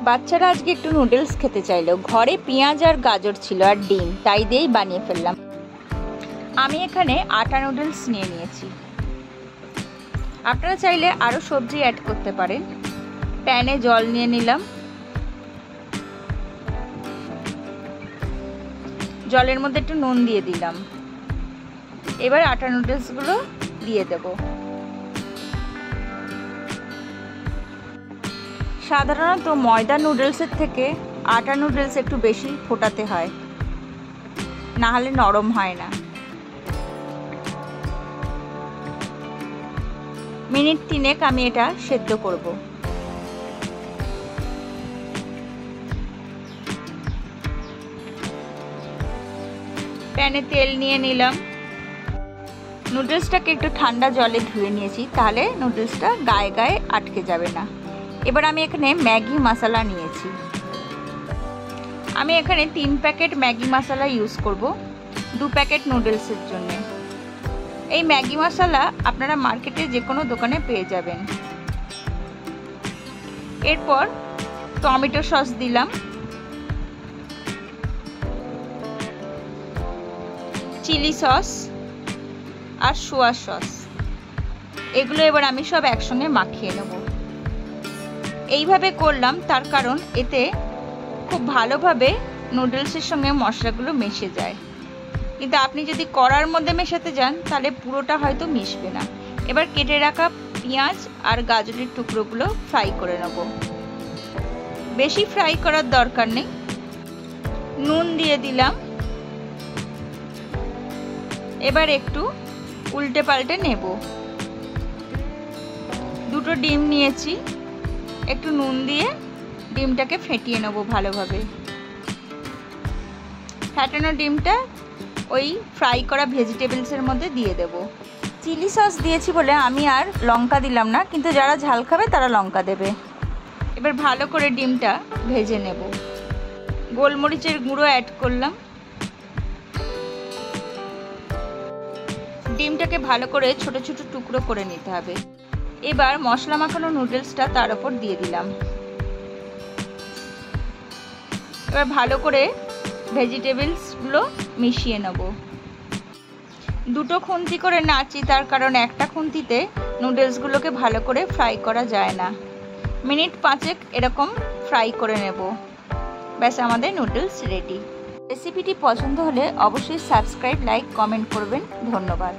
বাচ্চারা আজকে একটু নুডলস খেতে চাইলো। ঘরে পেঁয়াজ আর গাজর ছিল আর ডিম, তাই দিয়েই বানিয়ে ফেললাম। আমি এখানে আটা নুডলস নিয়ে নিয়েছি। আপনারা চাইলে আরও সবজি অ্যাড করতে পারেন। প্যানে জল নিয়ে নিলাম। জলের মধ্যে একটু নুন দিয়ে দিলাম। এবার আটা নুডলসগুলো দিয়ে দেব। সাধারণত ময়দা নুডলসের থেকে আটা নুডলস একটু বেশি ফোটাতে হয়, না হলে নরম হয় না। মিনিট 3 আমি এটা সেদ্ধ করব। প্যানে তেল নিয়ে নিলাম। নুডলসটাকে একটু ঠান্ডা জলে ধুয়ে নিয়েছি, তাহলে নুডলসটা গায়ে গায়ে আটকে যাবে না। এবার আমি এখানে ম্যাগি মশলা নিয়েছি। আমি এখানে 3 প্যাকেট ম্যাগি মশলা ইউজ করব 2 প্যাকেট নুডলসের জন্য। এই ম্যাগি মশলা আপনারা মার্কেটে যে কোনো দোকানে পেয়ে যাবেন। এরপর টমেটো সস দিলাম, চিলি সস আর সোয়া সস। এগুলো এবার আমি সব একসঙ্গে মাখিয়ে নেব। এইভাবে করলাম তার কারণ এতে খুব ভালোভাবে নুডলসের সঙ্গে মশলাগুলো মিশে যায়। কিন্তু আপনি যদি কড়ার মধ্যে মেশাতে যান তাহলে পুরোটা হয়তো মিশবে না। এবার কেটে রাখা পেঁয়াজ আর গাজরের টুকরোগুলো ফ্রাই করে নেব। বেশি ফ্রাই করার দরকার নেই। নুন দিয়ে দিলাম। এবার একটু উল্টে পাল্টে নেব। 2টো ডিম নিয়েছি, একটু নুন দিয়ে ডিমটাকে ফেটিয়ে নেব ভালোভাবে। ফেটানো ডিমটা ওই ফ্রাই করা ভেজিটেবলসের মধ্যে দিয়ে দেব। চিলি সস দিয়েছি বলে আমি আর লঙ্কা দিলাম না, কিন্তু যারা ঝাল খাবে তারা লঙ্কা দেবে। এবার ভালো করে ডিমটা ভেজে নেব। গোলমরিচের গুঁড়ো অ্যাড করলাম। ডিমটাকে ভালো করে ছোট ছোট টুকরো করে নিতে হবে। এবার মশলা মাখানো নুডলসটা তার উপর দিয়ে দিলাম। এবার ভালো করে ভেজিটেবলসগুলো মিশিয়ে নেব। 2টো খুন্তি করে নাড়ছি, তার কারণ একটা খুন্তিতে নুডলসগুলোকে ভালো করে ফ্রাই করা যায় না। মিনিট 5 এরকম ফ্রাই করে নেব। ব্যাস, আমাদের নুডলস রেডি। রেসিপিটি পছন্দ হলে অবশ্যই সাবস্ক্রাইব, লাইক, কমেন্ট করবেন। ধন্যবাদ।